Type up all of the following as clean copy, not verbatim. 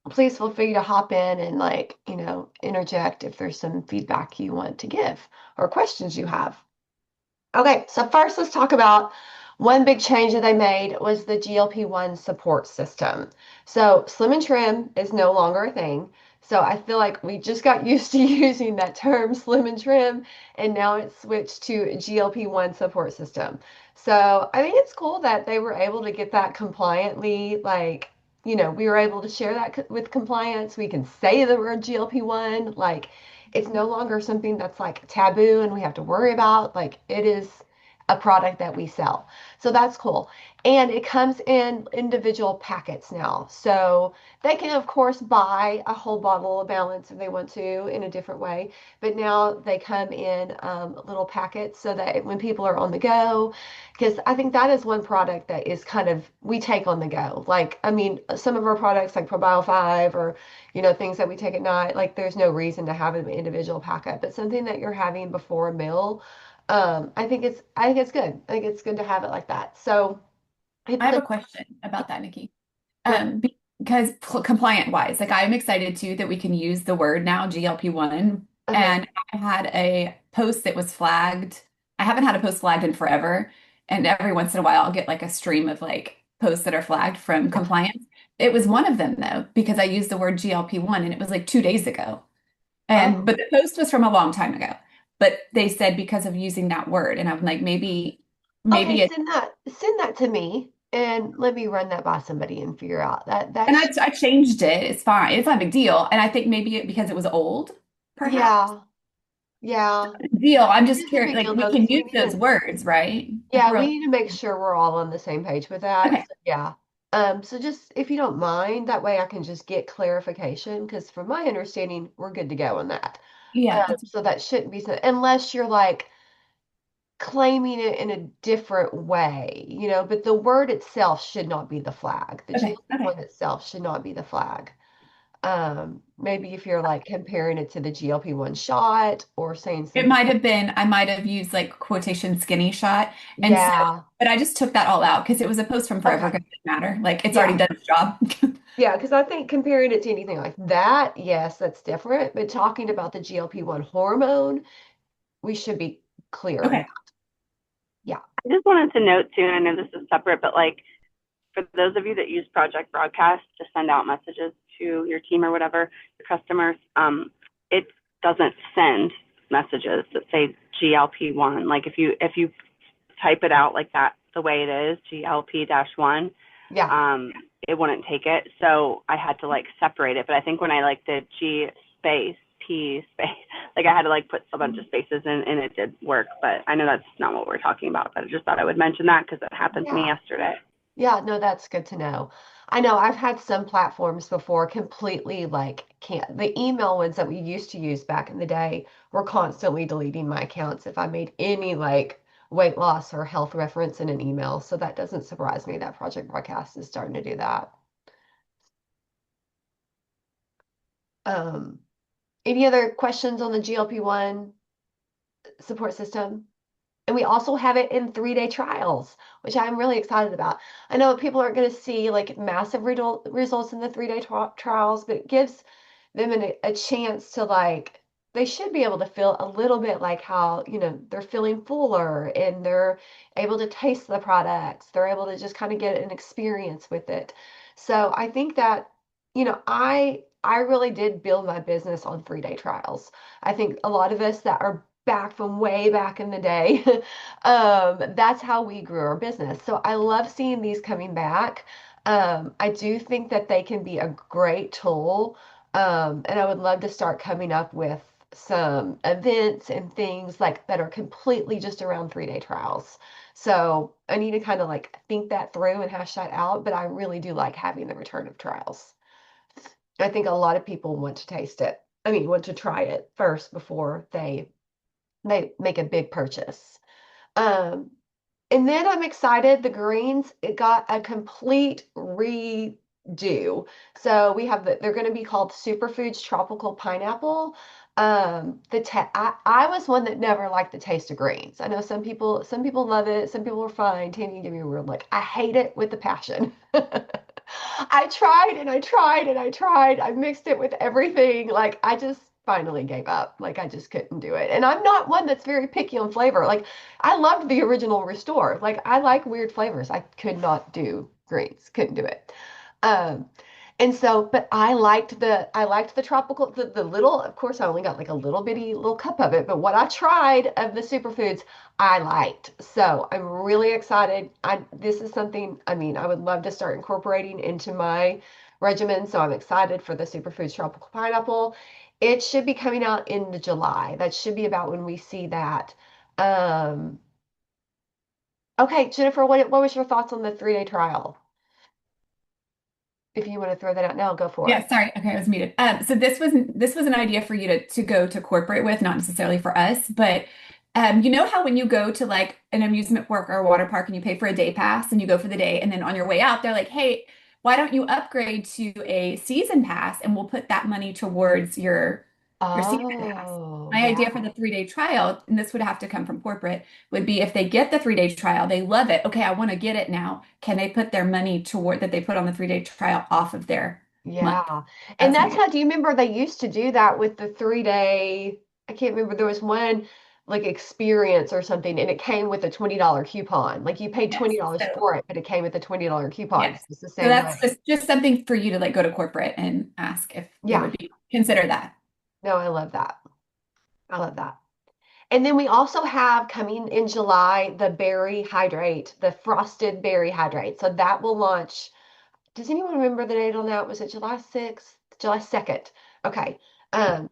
please feel free to hop in and like, interject if there's some feedback you want to give or questions you have. Okay, so first let's talk about one big change that they made was the GLP-1 support system. So Slim and Trim is no longer a thing. So I feel like we just got used to using that term Slim and Trim, and now it's switched to GLP-1 support system. So I think it's cool that they were able to get that compliantly, like, we were able to share that with compliance. We can say the word GLP-1, like it's no longer something that's like taboo and we have to worry about. Like it is a product that we sell. So that's cool. And it comes in individual packets now. So they can, of course, buy a whole bottle of balance if they want to in a different way. But now they come in little packets so that when people are on the go, because I think that is one product that is kind of we take on the go. Like, I mean, some of our products like ProBio 5 or things that we take at night, like there's no reason to have an individual packet, but something that you're having before a meal, I think it's good. I think it's good to have it like that. So I it's have the a question about that, Nikki. yeah. Because compliant wise, like I'm excited too that we can use the word now GLP-1. Uh-huh. And I had a post that was flagged. I haven't had a post flagged in forever. And every once in a while, I'll get like a stream of like posts that are flagged from compliance. It was one of them though, because I used the word GLP-1 and it was like 2 days ago. And Oh, but the post was from a long time ago. But they said because of using that word. And I'm like, okay. maybe it, Send that to me and let me run that by somebody and figure out that and that's I changed it. It's fine. It's not a big deal. And I think maybe because it was old, perhaps. yeah, yeah. Deal. I'm It just is a curious. big Like deal we though can because we use need those to. words, right? Like Yeah, we're we like, need to make sure we're all on the same page with that. okay, So, yeah. So just if you don't mind, that way I can just get clarification because from my understanding, we're good to go on that. yeah, that's So that shouldn't be so, unless you're like claiming it in a different way, but the word itself should not be the flag. The okay, okay. GLP-1 itself should not be the flag. Maybe if you're like comparing it to the GLP-1 shot or saying It something might like, have been, I might have used like quotation skinny shot. And so, yeah, but I just took that all out because it was a post from forever okay. ago. It didn't matter. Like it's already Yeah. done its job. Yeah, because I think comparing it to anything like that, yes, that's different. But talking about the GLP-1 hormone, we should be clear on that. Okay. Yeah. I just wanted to note too, and I know this is separate, but like for those of you that use Project Broadcast to send out messages to your team or whatever, your customers, it doesn't send messages that say GLP-1. Like if you type it out like that, the way it is, GLP-1, Yeah. um, it wouldn't take it. So I had to like separate it. But I think when I like did G space, P space, like I had to like put a bunch of spaces in and it did work. But I know that's not what we're talking about, but I just thought I would mention that because it happened to me Yeah. yesterday. Yeah, no, that's good to know. I know I've had some platforms before completely like can't. The email ones that we used to use back in the day were constantly deleting my accounts if I made any like weight loss or health reference in an email. So that doesn't surprise me that Project Broadcast is starting to do that. Um, any other questions on the GLP-1 support system? And we also have it in 3-day trials, which I'm really excited about. I know people aren't going to see like massive results in the 3-day trials, but it gives them a chance to like, they should be able to feel a little bit like how, they're feeling fuller and they're able to taste the products. They're able to just kind of get an experience with it. So I think that, I really did build my business on 3-day trials. I think a lot of us that are back from way back in the day. That's how we grew our business. So I love seeing these coming back. I do think that they can be a great tool. And I would love to start coming up with some events and things like that are completely just around 3-day trials. So I need to kind of like think that through and hash that out, but I really do like having the return of trials. I think a lot of people want to taste it. I mean, want to try it first before they make a big purchase. Um, and then I'm excited. The greens, it got a complete redo. So we have they're going to be called Superfoods Tropical Pineapple. I was one that never liked the taste of greens. I know some people love it. Some people are fine. Tammy, give me a word like I hate it with a passion. I tried and I tried and I tried. I mixed it with everything. Like I just finally gave up. Like I just couldn't do it. And I'm not one that's very picky on flavor. Like I loved the original Restore. Like I like weird flavors. I could not do greens. Couldn't do it. Um, and so, but I liked the tropical, the little, of course, I only got like a little bitty little cup of it, but what I tried of the superfoods, I liked. So I'm really excited. This is something, I mean, I would love to start incorporating into my regimen. So I'm excited for the superfoods tropical pineapple. It should be coming out in July. That should be about when we see that. Um, okay, Jennifer, what was your thoughts on the 3-day trial? If you want to throw that out now, go for it. Yeah, sorry. Okay, I was muted. So this was an idea for you to go to corporate with, not necessarily for us, but you know how when you go to like an amusement park or a water park and you pay for a day pass and you go for the day, and then on your way out, they're like, "Hey, why don't you upgrade to a season pass and we'll put that money towards your season pass." Oh, My idea for yeah. the 3-day trial, and this would have to come from corporate, would be if they get the 3-day trial, they love it. Okay, I want to get it now. Can they put their money toward that they put on the 3-day trial off of their month? Yeah. And That's my that's idea. how, do you remember they used to do that with the 3-day, I can't remember, there was one like experience or something, and it came with a $20 coupon. Like you paid Yes. $20 So for it, but it came with a $20 coupon. yes. So it's the So same that's way. just something for you to like go to corporate and ask if they Yeah. would be consider that. No, I love that. I love that. And then we also have coming in July the berry hydrate, the frosted berry hydrate. So that will launch. Does anyone remember the date on that? Was it July 6th? July 2nd. Okay.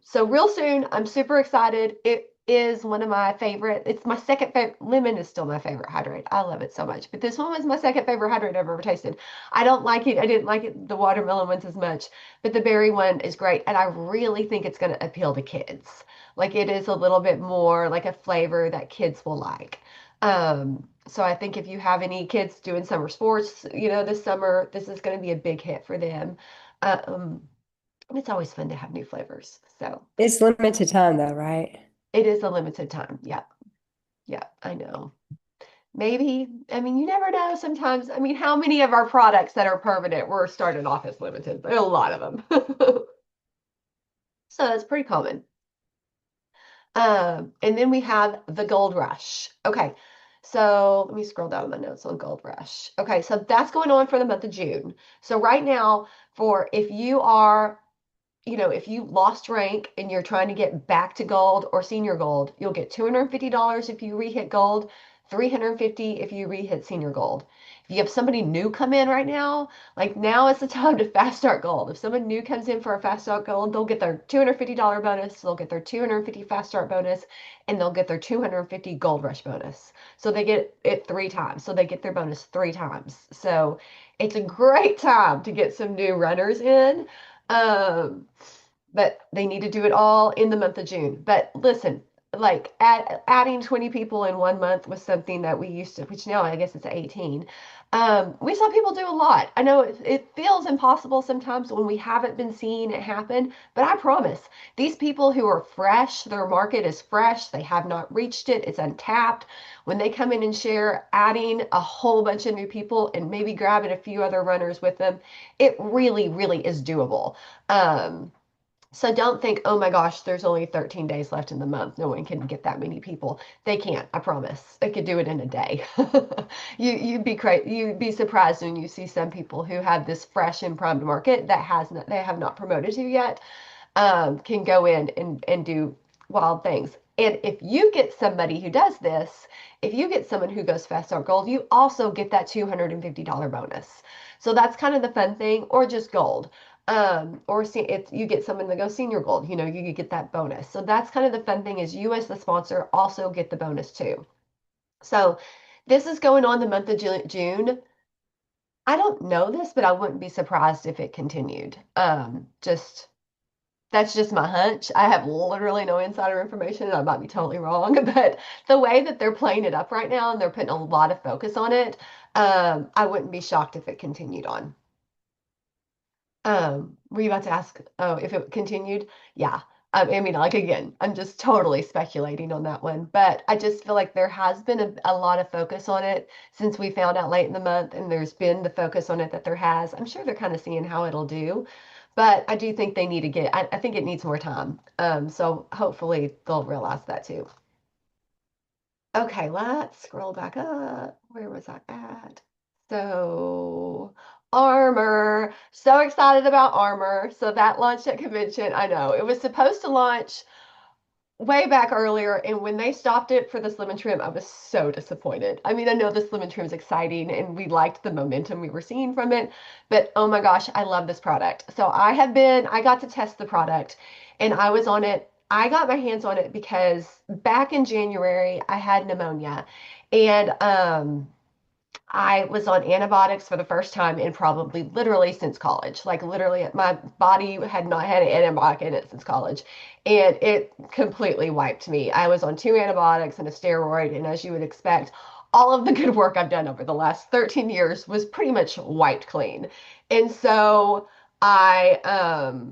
So real soon, I'm super excited. It is one of my favorite. It's my second favorite. Lemon is still my favorite hydrate. I love it so much. But this one was my second favorite hydrate I've ever tasted. I don't like it. I didn't like it, the watermelon ones as much, but the berry one is great. And I really think it's going to appeal to kids. Like it is a little bit more like a flavor that kids will like. So I think if you have any kids doing summer sports, this summer, this is going to be a big hit for them. Um, and it's always fun to have new flavors. So It's limited time though, right? it is a limited time. Yeah. Yeah, I know. Maybe, I mean, you never know sometimes. I mean, how many of our products that are permanent were started off as limited? There are a lot of them. So that's pretty common. And then we have the Gold Rush. Okay, so let me scroll down my notes on Gold Rush. Okay, so that's going on for the month of June. So right now, for if you are, if you lost rank and you're trying to get back to gold or senior gold, you'll get $250 if you re-hit gold, 350 if you re-hit senior gold. If you have somebody new come in right now, like now is the time to fast start gold. If someone new comes in for a fast start gold, they'll get their $250 bonus, they'll get their 250 fast start bonus, and they'll get their 250 gold rush bonus. So they get it 3 times. So they get their bonus 3 times. So it's a great time to get some new runners in. Um, but they need to do it all in the month of June. But listen, like adding 20 people in one month was something that we used to, which now I guess it's 18. We saw people do a lot. I know it feels impossible sometimes when we haven't been seeing it happen, but I promise these people who are fresh, their market is fresh, they have not reached it, it's untapped. When they come in and share, adding a whole bunch of new people and maybe grabbing a few other runners with them, it really, really is doable. Um, so don't think, oh my gosh, there's only 13 days left in the month. No one can get that many people. They can't, I promise. They could do it in a day. You'd be surprised when you see some people who have this fresh and primed market that has not, they have not promoted to yet, can go in and do wild things. And if you get somebody who does this, if you get someone who goes fast start gold, you also get that $250 bonus. So that's kind of the fun thing, or just gold. Or see if you get someone that goes senior gold, you get that bonus. So that's kind of the fun thing is you as the sponsor also get the bonus too. So this is going on the month of June. I don't know this, but I wouldn't be surprised if it continued. Just that's just my hunch. I have literally no insider information, and I might be totally wrong, but the way that they're playing it up right now and they're putting a lot of focus on it, I wouldn't be shocked if it continued on. Were you about to ask, oh, if it continued? Yeah. I mean, like again, I'm just totally speculating on that one, but I just feel like there has been a lot of focus on it since we found out late in the month, and there's been the focus on it that there has. I'm sure they're kind of seeing how it'll do, but I do think they need to I think it needs more time. So hopefully they'll realize that too. Okay, let's scroll back up. Where was I at? So, Armor. So excited about Armor. So that launched at convention. I know it was supposed to launch way back earlier, and when they stopped it for the Slim and Trim, I was so disappointed. I mean, I know the Slim and Trim is exciting, and we liked the momentum we were seeing from it, but oh my gosh, I love this product. So I got to test the product, and I was on it. I got my hands on it because back in January, I had pneumonia, and I was on antibiotics for the first time in probably literally since college. Like literally, my body had not had an antibiotic in it since college, and it completely wiped me. I was on two antibiotics and a steroid, and as you would expect, all of the good work I've done over the last 13 years was pretty much wiped clean. And so I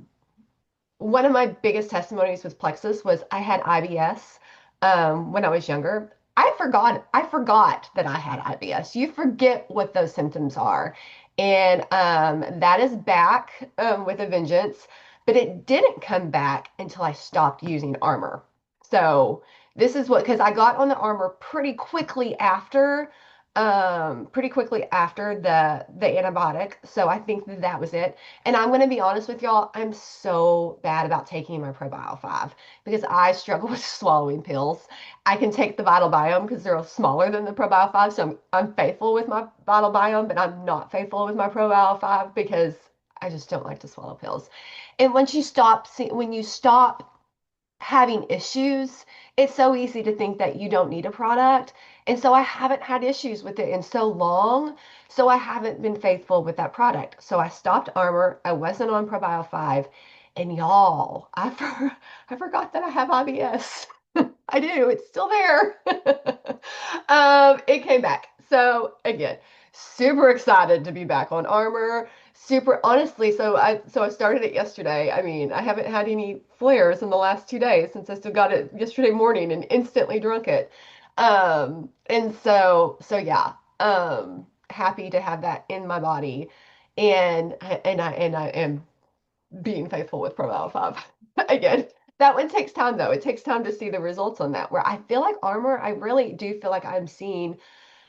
one of my biggest testimonies with Plexus was I had IBS when I was younger. I forgot that I had IBS. You forget what those symptoms are. And that is back with a vengeance, but it didn't come back until I stopped using Armor. So this is what, because I got on the Armor pretty quickly after the antibiotic. So I think that that was it. And I'm going to be honest with y'all, I'm so bad about taking my ProBio 5 because I struggle with swallowing pills. I can take the Vital Biome because they're smaller than the ProBio 5, so I'm faithful with my Vital Biome, but I'm not faithful with my ProBio 5 because I just don't like to swallow pills. And when you stop having issues, it's so easy to think that you don't need a product. And so I haven't had issues with it in so long. So I haven't been faithful with that product. So I stopped Armor. I wasn't on ProBio 5. And y'all, I forgot that I have IBS. I do. It's still there. It came back. So again, super excited to be back on Armor. Super honestly, so I started it yesterday. I mean, I haven't had any flares in the last 2 days since I still got it yesterday morning and instantly drunk it. And so yeah, happy to have that in my body, and I am being faithful with Pro 5. Again, that one takes time though. It takes time to see the results on that. Where I feel like Armor, I really do feel like I'm seeing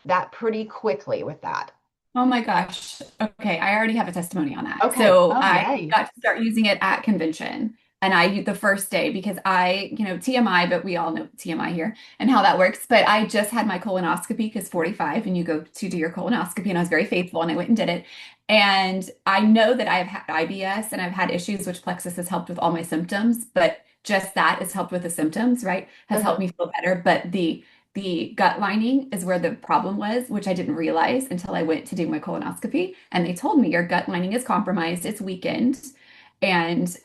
that pretty quickly with that. Oh my gosh. Okay, I already have a testimony on that. Okay. So Oh, I yay. got to start using it at convention. And the first day because TMI, but we all know TMI here and how that works. But I just had my colonoscopy because 45 and you go to do your colonoscopy, and I was very faithful and I went and did it. And I know that I've had IBS and I've had issues, which Plexus has helped with all my symptoms, but just that has helped with the symptoms, right? Has helped Uh-huh. me feel better. But the gut lining is where the problem was, which I didn't realize until I went to do my colonoscopy. And they told me your gut lining is compromised, it's weakened, and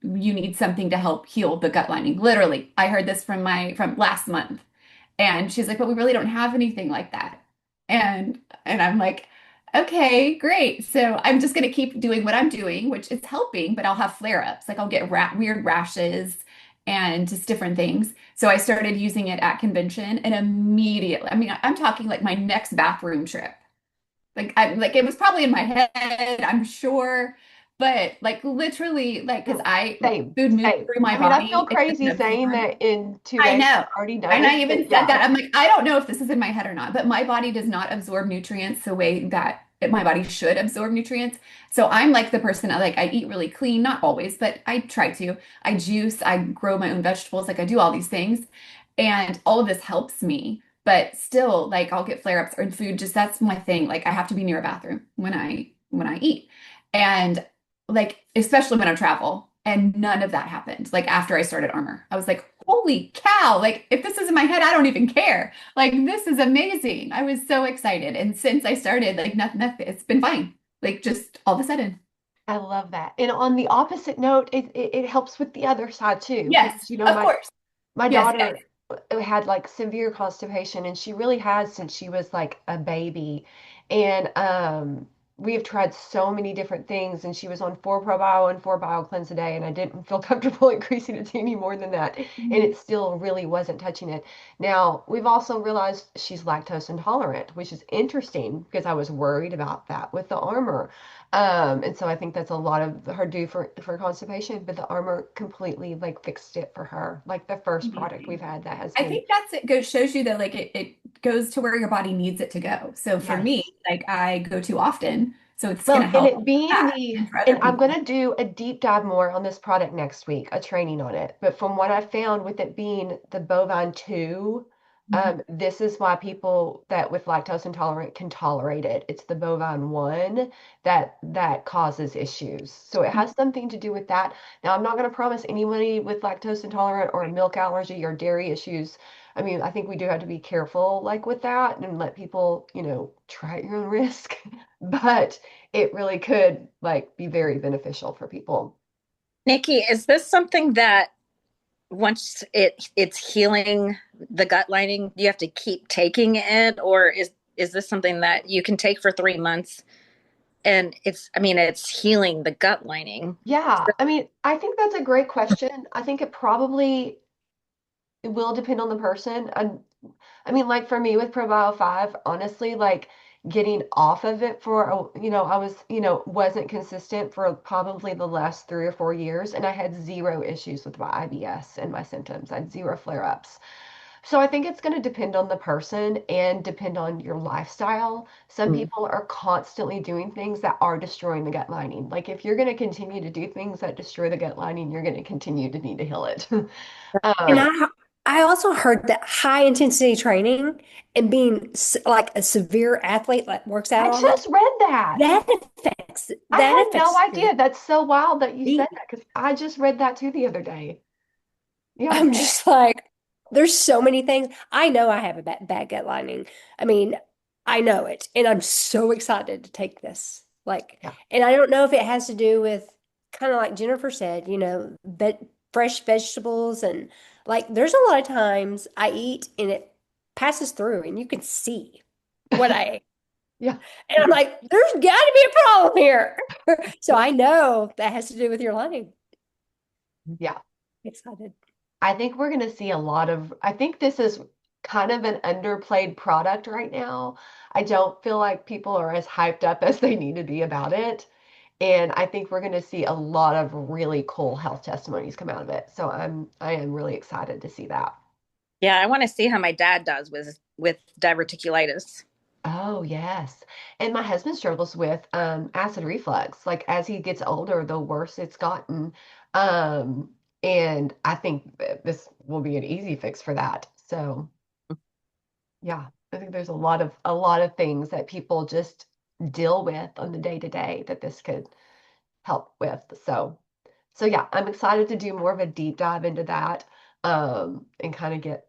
you need something to help heal the gut lining. Literally, I heard this from last month. And she's like, but we really don't have anything like that. And I'm like, okay, great. So I'm just gonna keep doing what I'm doing, which is helping, but I'll have flare-ups. Like I'll get ra weird rashes and just different things. So I started using it at convention and immediately, I mean, I'm talking like my next bathroom trip. Like it was probably in my head, I'm sure, but like literally, like because I Same, food moves same. through my I mean, I feel body, it crazy doesn't saying absorb. that in two I days know. I've already done And I it, but even said yeah. that. I'm like, I don't know if this is in my head or not, but my body does not absorb nutrients the way that my body should absorb nutrients. So I'm like the person that like I eat really clean, not always, but I try to. I juice, I grow my own vegetables, like I do all these things. And all of this helps me. But still, like I'll get flare-ups or in food, just that's my thing. Like I have to be near a bathroom when I eat. And like especially when I travel. And none of that happened. Like after I started Armor, I was like, holy cow, like if this is in my head, I don't even care. Like this is amazing. I was so excited. And since I started, like nothing, it's been fine. Like just all of a sudden. I love that. And on the opposite note, it helps with the other side too, Yes, because you know of course. my Yes, daughter had like severe constipation, and she really has since she was like a baby. And we have tried so many different things, and she was on 4 ProBio and 4 BioCleanse a day, and I didn't feel comfortable increasing it to any more than that, and it still really wasn't touching it. Now, we've also realized she's lactose intolerant, which is interesting because I was worried about that with the Armor. And so I think that's a lot of her due for constipation, but the Armor completely like fixed it for her. Like the first product we've Amazing. had that has I been, think that's it goes shows you that like it goes to where your body needs it to go. So for me, yes. like I go too often, so it's gonna Well, and help it being that the, and for other and I'm going people. to do a deep dive more on this product next week, a training on it. But from what I found with it being the bovine 2, Mhm. this is why people that with lactose intolerant can tolerate it. It's the bovine 1 that causes issues. So it has something to do with that. Now, I'm not going to promise anybody with lactose intolerant or a milk allergy or dairy issues. I mean, I think we do have to be careful like with that and let people, try at your own risk. But it really could like be very beneficial for people. Nikki, is this something that once it's healing the gut lining, you have to keep taking it, or is this something that you can take for 3 months and it's healing the gut lining? Yeah, I mean, I think that's a great question. I think it probably will depend on the person. And I mean, like for me with ProBio 5, honestly, like getting off of it for, I was, wasn't consistent for probably the last 3 or 4 years, and I had zero issues with my IBS and my symptoms. I had zero flare-ups. So I think it's going to depend on the person and depend on your lifestyle. Some Mm. people are constantly doing things that are destroying the gut lining. Like if you're going to continue to do things that destroy the gut lining, you're going to continue to need to heal it. And Um, I also heard that high intensity training and being like a severe athlete that works out I all the just time, read that. that affects I that had no affects your idea. That's so wild that you said sleep. that because I just read that too the other day. Yeah, I'm just like, there's so many things. I know I have a bad gut lining. I mean, I know it, and I'm so excited to take this. Like, yeah, and I don't know if it has to do with kind of like Jennifer said, fresh vegetables and like there's a lot of times I eat and it passes through and you can see what I ate. yeah, And I'm like, there's got to be a problem here. So I know that has to do with your lining. yeah. Excited. I think we're going to see a lot of, I think this is kind of an underplayed product right now. I don't feel like people are as hyped up as they need to be about it. And I think we're going to see a lot of really cool health testimonies come out of it. So I am really excited to see that. Yeah, I want to see how my dad does with diverticulitis. Oh, yes. And my husband struggles with acid reflux. Like as he gets older, the worse it's gotten. Um, and I think this will be an easy fix for that. So, yeah, I think there's a lot of things that people just deal with on the day to day that this could help with. So yeah, I'm excited to do more of a deep dive into that and kind of get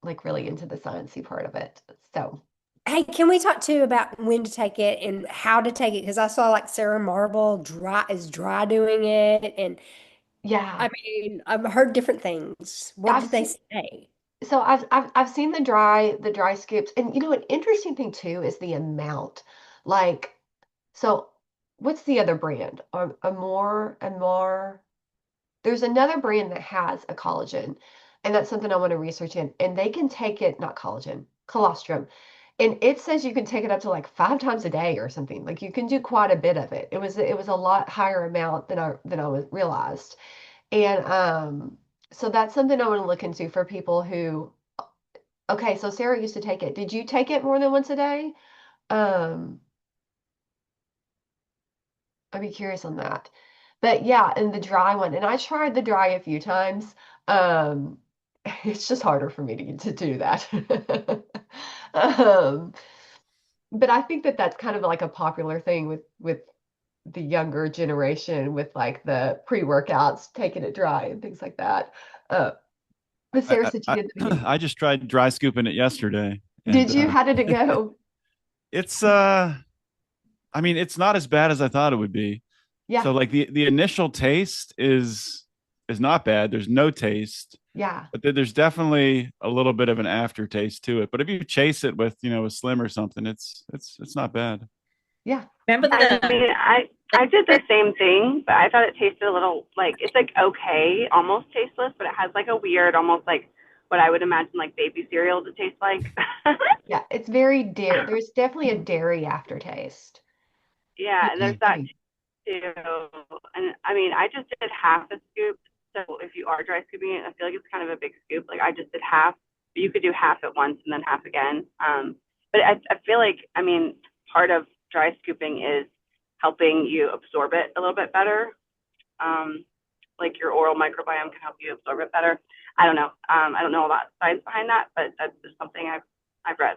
like really into the sciencey part of it. So, Hey, can we talk too about when to take it and how to take it? Because I saw like Sarah Marble dry doing it, and yeah. I mean I've heard different things. What I've did they seen say? So I've seen the dry scoops, and an interesting thing too is the amount. Like, so what's the other brand? Amore. There's another brand that has a collagen, and that's something I want to research in. And they can take it, not collagen, colostrum, and it says you can take it up to like 5 times a day or something. Like you can do quite a bit of it. It was a lot higher amount than I was realized. And so that's something I want to look into for people who, okay, so Sarah used to take it. Did you take it more than once a day? Um, I'd be curious on that. But yeah, and the dry one, and I tried the dry a few times. Um, it's just harder for me to do that. Um, but I think that that's kind of like a popular thing with the younger generation with like the pre-workouts, taking it dry and things like that. Uh, but Sarah said she I did the beginning. I just tried dry scooping it yesterday, and Did you? How did it go? it's I mean, it's not as bad as I thought it would be. Yeah, So like the initial taste is not bad. There's no taste, yeah. but there's definitely a little bit of an aftertaste to it. But if you chase it with, a Slim or something, it's not bad. Yeah. Remember I the mean, I did the same thing, but I thought it tasted a little like it's like okay, almost tasteless, but it has like a weird, almost like what I would imagine like baby cereal to taste like. Yeah, it's very dairy. There's definitely a dairy aftertaste. Yeah, and there's that Yummy. too. And I mean, I just did half a scoop. So if you are dry scooping it, I feel like it's kind of a big scoop. Like I just did half, but you could do half at once and then half again. But I feel like, I mean, part of dry scooping is helping you absorb it a little bit better. Um, like your oral microbiome can help you absorb it better. I don't know. I don't know a lot of science behind that, but that's just something I've read.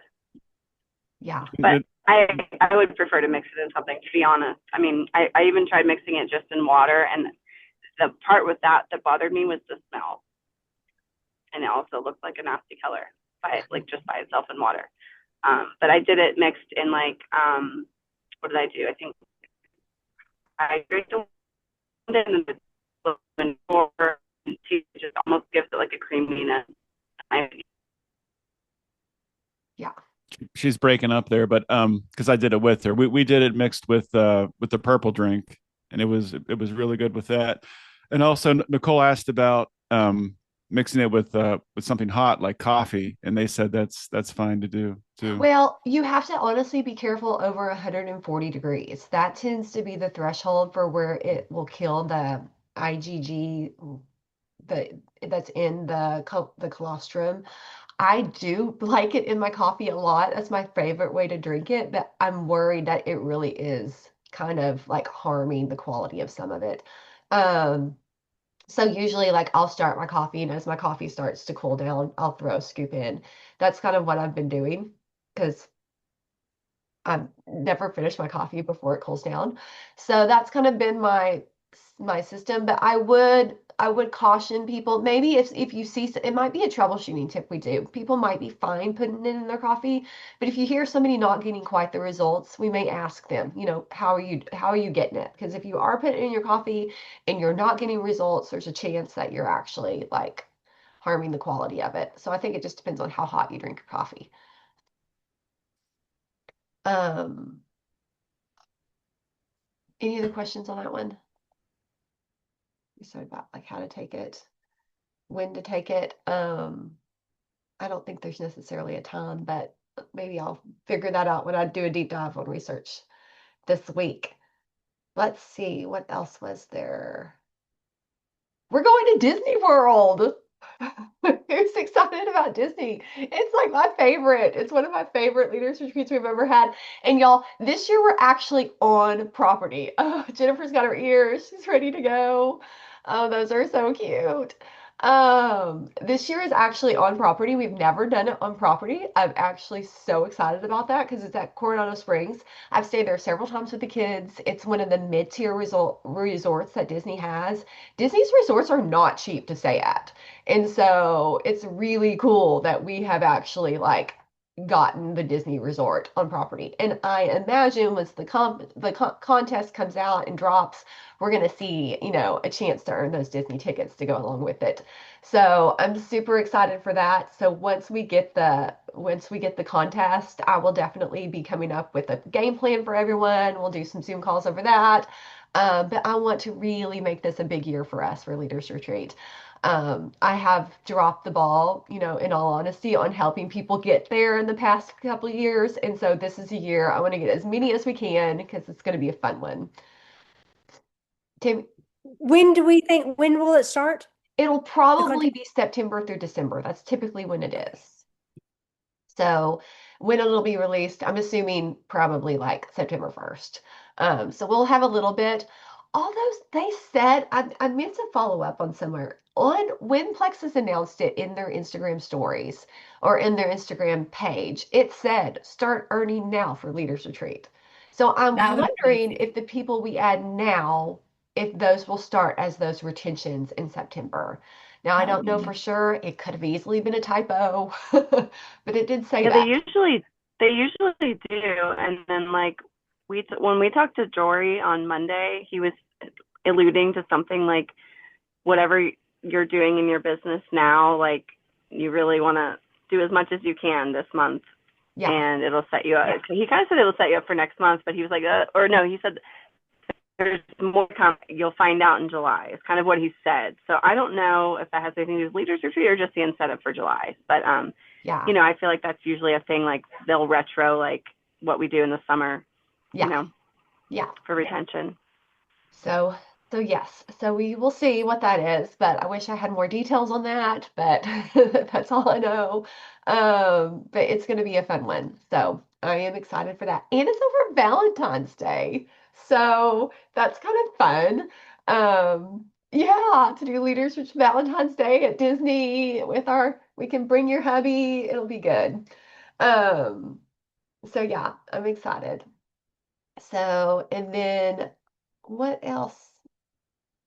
Yeah. But I would prefer to mix it in something, to be honest. I mean, I even tried mixing it just in water, and the part with that bothered me was the smell, and it also looked like a nasty color by like just by itself in water. But I did it mixed in like what did I do? I think I drank the one and then the just almost gives it like a creaminess. I, Yeah. She's breaking up there, but because I did it with her. We did it mixed with the purple drink, and it was really good with that. And also Nicole asked about mixing it with something hot like coffee, and they said that's fine to do too. Well, you have to honestly be careful over 140 degrees. That tends to be the threshold for where it will kill the IgG that's in the colostrum. I do like it in my coffee a lot. That's my favorite way to drink it, but I'm worried that it really is kind of like harming the quality of some of it. Um, so usually like I'll start my coffee and as my coffee starts to cool down, I'll throw a scoop in. That's kind of what I've been doing because I've never finished my coffee before it cools down. So that's kind of been my system, but I would caution people maybe if you see it might be a troubleshooting tip we do. People might be fine putting it in their coffee, but if you hear somebody not getting quite the results, we may ask them, how are you getting it? Because if you are putting it in your coffee and you're not getting results, there's a chance that you're actually like harming the quality of it. So I think it just depends on how hot you drink your coffee. Um, any other questions on that one? You said about like how to take it, when to take it. I don't think there's necessarily a time, but maybe I'll figure that out when I do a deep dive on research this week. Let's see, what else was there? We're going to Disney World. Who's excited about Disney? It's like my favorite. It's one of my favorite leaders retreats we've ever had. And y'all, this year we're actually on property. Oh, Jennifer's got her ears. She's ready to go. Oh, those are so cute. This year is actually on property. We've never done it on property. I'm actually so excited about that because it's at Coronado Springs. I've stayed there several times with the kids. It's one of the mid-tier resorts that Disney has. Disney's resorts are not cheap to stay at. And so it's really cool that we have actually like gotten the Disney resort on property. And I imagine once the contest comes out and drops, we're going to see, a chance to earn those Disney tickets to go along with it. So I'm super excited for that. So once we get the contest, I will definitely be coming up with a game plan for everyone. We'll do some Zoom calls over that. But I want to really make this a big year for us for Leaders Retreat. I have dropped the ball, in all honesty, on helping people get there in the past couple of years. And so this is a year I want to get as many as we can because it's going to be a fun one. Tim, When do we think, when will it start? it'll The probably contest? be September through December. That's typically when it is. So when it'll be released, I'm assuming probably like September 1st. So we'll have a little bit. All those they said, I meant to follow up on somewhere on when Plexus announced it in their Instagram stories or in their Instagram page. It said start earning now for Leaders Retreat. So I'm That would be wondering amazing. if the people we add now, if those will start as those retentions in September. Now, I That would don't be know for amazing. sure. It could have easily been a typo, but it did say yeah, that. they usually do, and then like when we talked to Jory on Monday, he was alluding to something like whatever you're doing in your business now, like you really want to do as much as you can this month. Yeah. and it'll set you up. He kind of said it'll set you up for next month, but he was like, or no, he said there's more coming. You'll find out in July. It's kind of what he said. So I don't know if that has anything to do with Leaders Retreat or just the incentive for July. But Yeah. I feel like that's usually a thing. Like they'll retro like what we do in the summer, Yeah. Yeah. for retention. So, yes. So we will see what that is, but I wish I had more details on that, but that's all I know. But it's going to be a fun one. So I am excited for that. And it's over Valentine's Day. So that's kind of fun. Yeah, to do Leaders with Valentine's Day at Disney with we can bring your hubby. It'll be good. Um, so yeah, I'm excited. So, and then what else?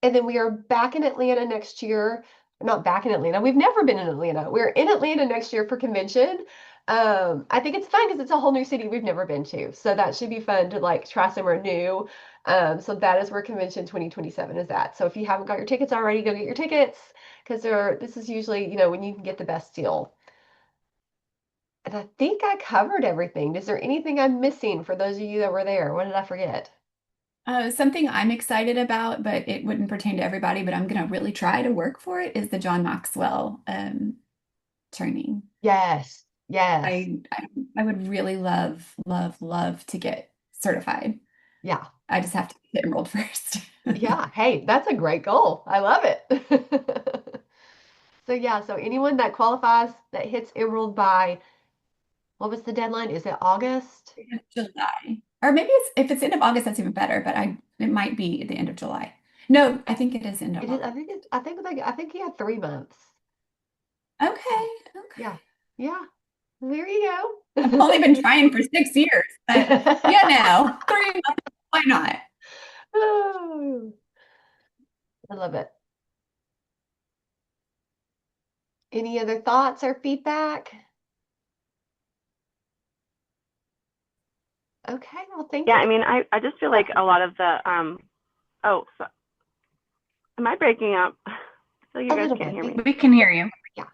And then we are back in Atlanta next year. Not back in Atlanta. We've never been in Atlanta. We're in Atlanta next year for convention. I think it's fun because it's a whole new city we've never been to. So that should be fun to like try somewhere new. So that is where Convention 2027 is at. So if you haven't got your tickets already, go get your tickets because this is usually, when you can get the best deal. And I think I covered everything. Is there anything I'm missing for those of you that were there? What did I forget? Something I'm excited about, but it wouldn't pertain to everybody, but I'm going to really try to work for it, is the John Maxwell training. Yes. Yes. I would really love, love, love to get certified. Yeah. I just have to get enrolled first. Yeah. Hey, that's a great goal. I love it. So yeah, so anyone that qualifies that hits Emerald by what was the deadline? Is it August? July. Or maybe if it's end of August, that's even better, but it might be at the end of July. No, I think it is end of It is, August. I think he had 3 months. Okay, Yeah. okay. Yeah. There you I've only been go. trying for 6 years, but yeah, no, 3 months, why not? Oh, I love it. Any other thoughts or feedback? Okay, well, thank Yeah, you. I mean, I just feel like a lot of the oh, so, am I breaking up? I feel like A you guys little can't bit. hear me. We can hear you. Yeah.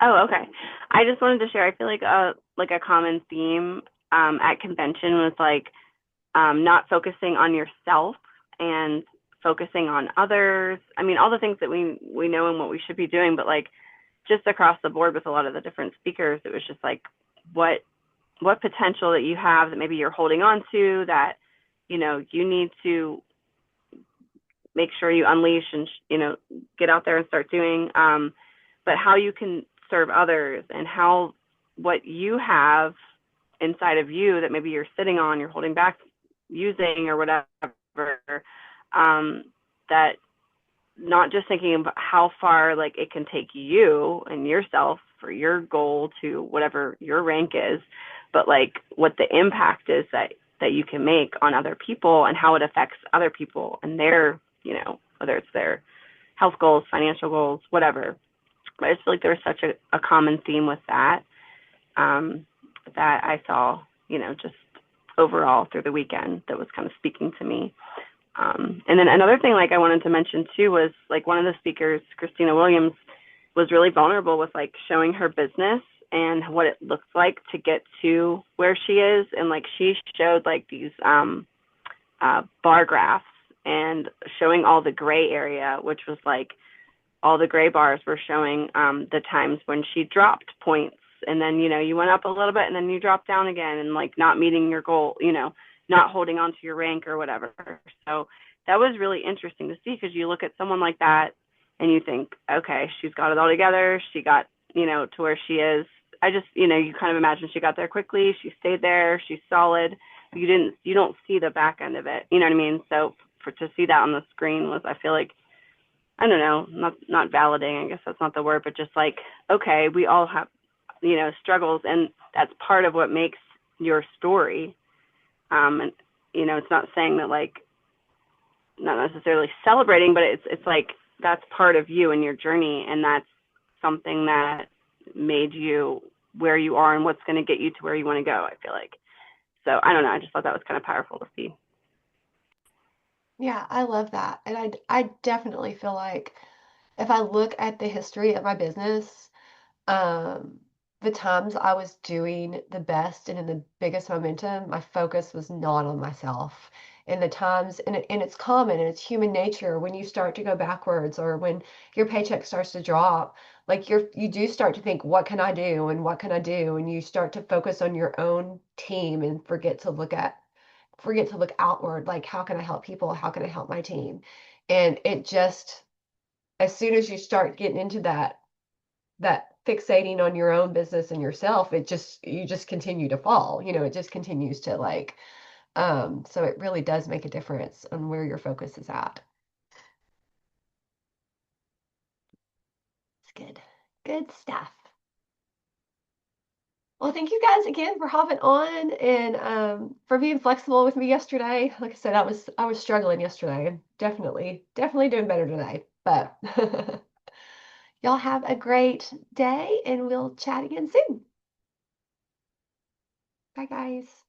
Oh, okay. I just wanted to share. I feel like a common theme at convention was like not focusing on yourself and focusing on others. I mean, all the things that we know and what we should be doing, but like just across the board with a lot of the different speakers, it was just like what potential that you have that maybe you're holding on to that you need to make sure you unleash and get out there and start doing, but how you can serve others and how what you have inside of you that maybe you're sitting on, you're holding back using or whatever, that not just thinking about how far like it can take you and yourself for your goal to whatever your rank is, but like what the impact is that you can make on other people and how it affects other people and their, whether it's their health goals, financial goals, whatever. But I just feel like there was such a common theme with that, that I saw, just overall through the weekend that was kind of speaking to me. And then another thing like I wanted to mention too was like one of the speakers, Christina Williams, was really vulnerable with like showing her business and what it looks like to get to where she is. And like she showed like these bar graphs and showing all the gray area, which was like all the gray bars were showing the times when she dropped points. And then, you went up a little bit and then you dropped down again and like not meeting your goal, not holding on to your rank or whatever. So that was really interesting to see because you look at someone like that and you think, okay, she's got it all together. She got, to where she is. I just, you kind of imagine she got there quickly. She stayed there. She's solid. You don't see the back end of it. You know what I mean? So to see that on the screen was, I feel like, I don't know, not validating. I guess that's not the word, but just like, okay, we all have, struggles, and that's part of what makes your story. And it's not saying that like, not necessarily celebrating, but it's like that's part of you and your journey, and that's something that made you where you are and what's going to get you to where you want to go. I feel like. So I don't know. I just thought that was kind of powerful to see. Yeah, I love that. And I definitely feel like if I look at the history of my business, um, the times I was doing the best and in the biggest momentum, my focus was not on myself. And the times, and it's common and it's human nature when you start to go backwards or when your paycheck starts to drop, like you do start to think, what can I do and what can I do? And you start to focus on your own team and forget to look outward, like how can I help people? How can I help my team? And it just, as soon as you start getting into that fixating on your own business and yourself, you just continue to fall. It just continues to like so it really does make a difference on where your focus is at. It's good. Good stuff. Well, thank you guys again for hopping on and for being flexible with me yesterday. Like I said, I was struggling yesterday and definitely doing better today. But y'all have a great day and we'll chat again soon. Bye, guys.